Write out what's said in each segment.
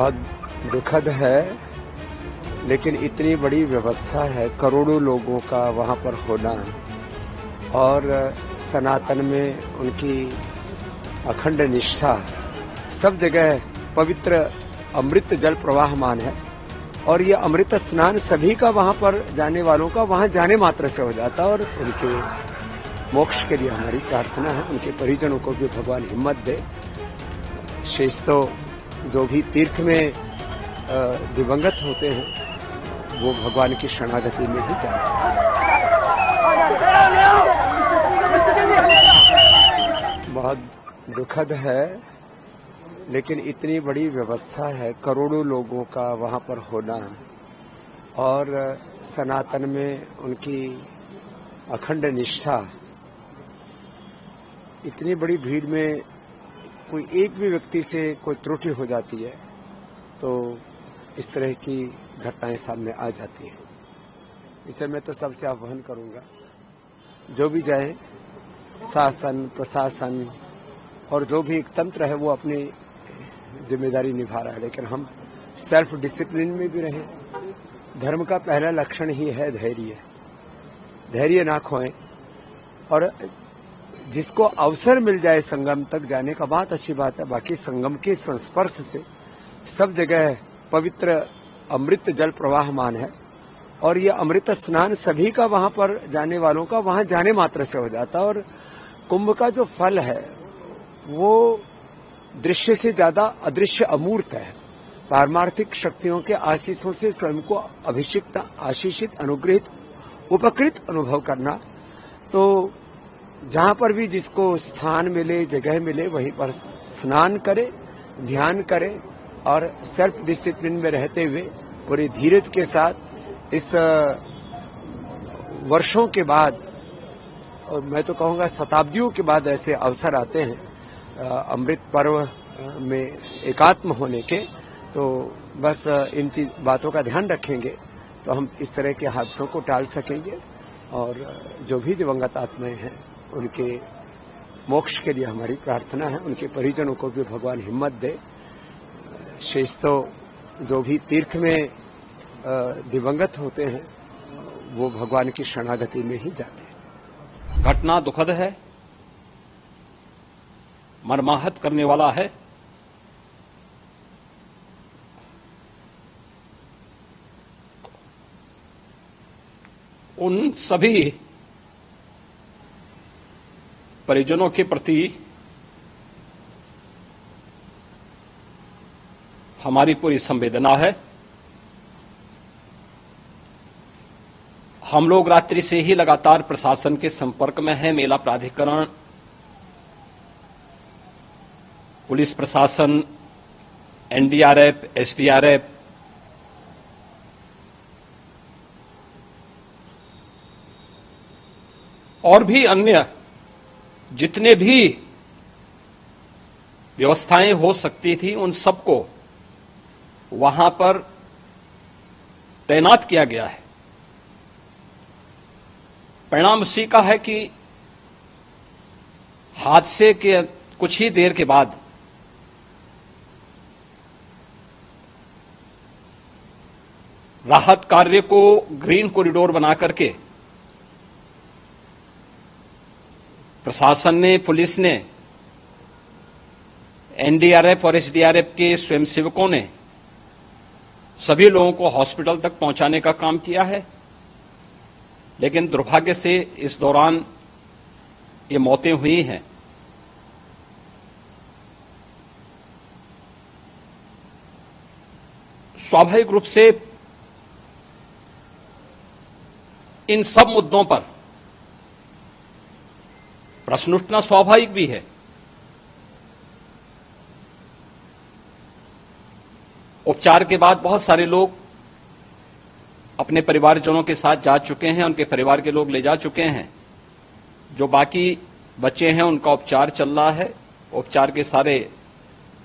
बहुत दुखद है, लेकिन इतनी बड़ी व्यवस्था है, करोड़ों लोगों का वहाँ पर होना और सनातन में उनकी अखंड निष्ठा, सब जगह पवित्र अमृत जल प्रवाहमान है और ये अमृत स्नान सभी का वहाँ पर जाने वालों का वहाँ जाने मात्र से हो जाता है और उनके मोक्ष के लिए हमारी प्रार्थना है। उनके परिजनों को भी भगवान हिम्मत दे। शेष तो जो भी तीर्थ में दिवंगत होते हैं वो भगवान की शरणागति में ही जाते हैं। बहुत दुखद है, लेकिन इतनी बड़ी व्यवस्था है, करोड़ों लोगों का वहाँ पर होना और सनातन में उनकी अखंड निष्ठा, इतनी बड़ी भीड़ में कोई एक भी व्यक्ति से कोई त्रुटि हो जाती है तो इस तरह की घटनाएं सामने आ जाती हैं। इसे मैं तो सबसे आह्वान करूंगा, जो भी जाए, शासन प्रशासन और जो भी एक तंत्र है वो अपनी जिम्मेदारी निभा रहा है, लेकिन हम सेल्फ डिसिप्लिन में भी रहें। धर्म का पहला लक्षण ही है धैर्य। धैर्य ना खोएं और जिसको अवसर मिल जाए संगम तक जाने का, बात अच्छी बात है। बाकी संगम के संस्पर्श से सब जगह पवित्र अमृत जल प्रवाहमान है और ये अमृत स्नान सभी का वहाँ पर जाने वालों का वहाँ जाने मात्र से हो जाता है और कुंभ का जो फल है वो दृश्य से ज्यादा अदृश्य अमूर्त है। पारमार्थिक शक्तियों के आशीषों से स्वयं को अभिषिक्त, आशीषित, अनुग्रहित, उपकृत अनुभव करना। तो जहां पर भी जिसको स्थान मिले, जगह मिले, वहीं पर स्नान करे, ध्यान करे और सेल्फ डिसिप्लिन में रहते हुए पूरे धीरज के साथ इस वर्षों के बाद, और मैं तो कहूँगा शताब्दियों के बाद ऐसे अवसर आते हैं अमृत पर्व में एकात्म होने के, तो बस इन बातों का ध्यान रखेंगे तो हम इस तरह के हादसों को टाल सकेंगे और जो भी दिवंगत आत्माएं हैं उनके मोक्ष के लिए हमारी प्रार्थना है। उनके परिजनों को भी भगवान हिम्मत दे। शेष तो जो भी तीर्थ में दिवंगत होते हैं वो भगवान की शरणागति में ही जाते हैं। घटना दुखद है, मर्माहत करने वाला है। उन सभी परिजनों के प्रति हमारी पूरी संवेदना है। हम लोग रात्रि से ही लगातार प्रशासन के संपर्क में हैं। मेला प्राधिकरण, पुलिस प्रशासन, एनडीआरएफ, एसडीआरएफ, और भी अन्य जितने भी व्यवस्थाएं हो सकती थी उन सबको वहां पर तैनात किया गया है। परिणाम उसी का है कि हादसे के कुछ ही देर के बाद राहत कार्य को ग्रीन कॉरिडोर बना करके प्रशासन ने, पुलिस ने, एनडीआरएफ और एसडीआरएफ के स्वयंसेवकों ने सभी लोगों को हॉस्पिटल तक पहुंचाने का काम किया है। लेकिन दुर्भाग्य से इस दौरान ये मौतें हुई हैं। स्वाभाविक रूप से इन सब मुद्दों पर प्रश्न उठना स्वाभाविक भी है। उपचार के बाद बहुत सारे लोग अपने परिवारजनों के साथ जा चुके हैं, उनके परिवार के लोग ले जा चुके हैं। जो बाकी बच्चे हैं उनका उपचार चल रहा है। उपचार के सारे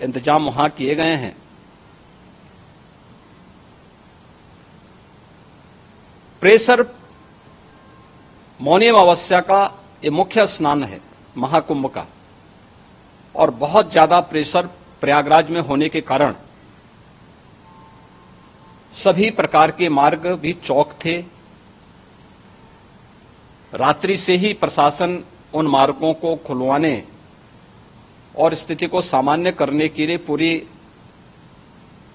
इंतजाम वहां किए गए हैं। प्रेशर मौनी अमावस्या का ये मुख्य स्नान है महाकुंभ का, और बहुत ज्यादा प्रेशर प्रयागराज में होने के कारण सभी प्रकार के मार्ग भी चौक थे। रात्रि से ही प्रशासन उन मार्गों को खुलवाने और स्थिति को सामान्य करने के लिए पूरी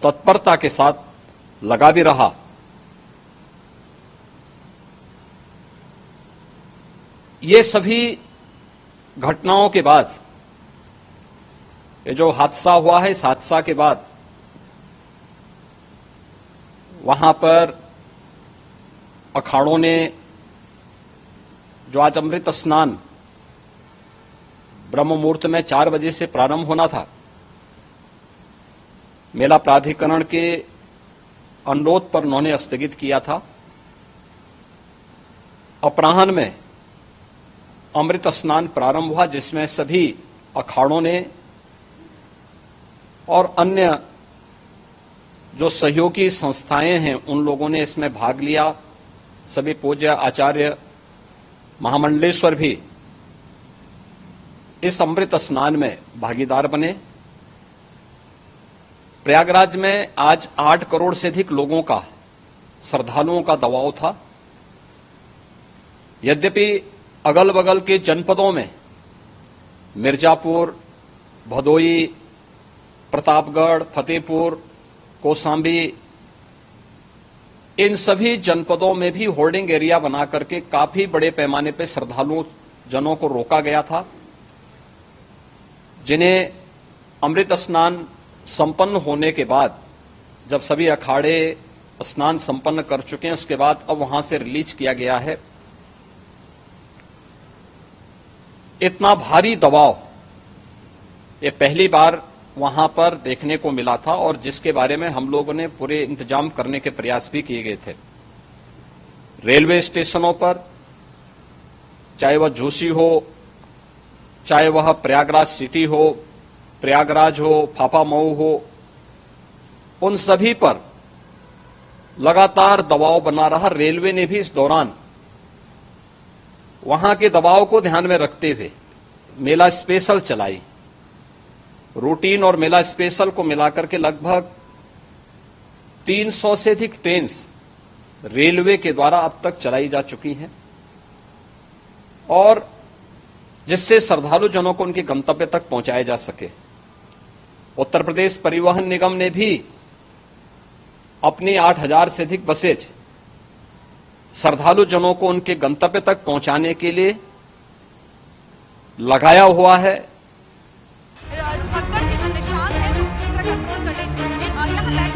तत्परता के साथ लगा भी रहा। ये सभी घटनाओं के बाद, ये जो हादसा हुआ है, इस हादसा के बाद वहां पर अखाड़ों ने जो आज अमृत स्नान ब्रह्म मुहूर्त में 4 बजे से प्रारंभ होना था, मेला प्राधिकरण के अनुरोध पर उन्होंने स्थगित किया था। अपराह्न में अमृत स्नान प्रारंभ हुआ, जिसमें सभी अखाड़ों ने और अन्य जो सहयोगी संस्थाएं हैं उन लोगों ने इसमें भाग लिया। सभी पूज्य आचार्य महामंडलेश्वर भी इस अमृत स्नान में भागीदार बने। प्रयागराज में आज 8 करोड़ से अधिक लोगों का, श्रद्धालुओं का दबाव था। यद्यपि अगल बगल के जनपदों में मिर्जापुर, भदोई, प्रतापगढ़, फतेहपुर, कौशाम्बी, इन सभी जनपदों में भी होर्डिंग एरिया बना करके काफी बड़े पैमाने पर श्रद्धालुओं जनों को रोका गया था, जिन्हें अमृत स्नान संपन्न होने के बाद, जब सभी अखाड़े स्नान संपन्न कर चुके हैं, उसके बाद अब वहां से रिलीज किया गया है। इतना भारी दबाव ये पहली बार वहां पर देखने को मिला था, और जिसके बारे में हम लोगों ने पूरे इंतजाम करने के प्रयास भी किए गए थे। रेलवे स्टेशनों पर, चाहे वह झूसी हो, चाहे वह प्रयागराज सिटी हो, प्रयागराज हो, फाफामऊ हो, उन सभी पर लगातार दबाव बना रहा। रेलवे ने भी इस दौरान वहां के दबाव को ध्यान में रखते हुए मेला स्पेशल चलाई। रूटीन और मेला स्पेशल को मिलाकर के लगभग 300 से अधिक ट्रेन रेलवे के द्वारा अब तक चलाई जा चुकी हैं, और जिससे श्रद्धालु जनों को उनके गंतव्य तक पहुंचाया जा सके। उत्तर प्रदेश परिवहन निगम ने भी अपनी 8000 से अधिक बसेज श्रद्धालु जनों को उनके गंतव्य तक पहुंचाने के लिए लगाया हुआ है। भगदड़ के जो निशान है वो कंट्रोल कर ले। यहाँ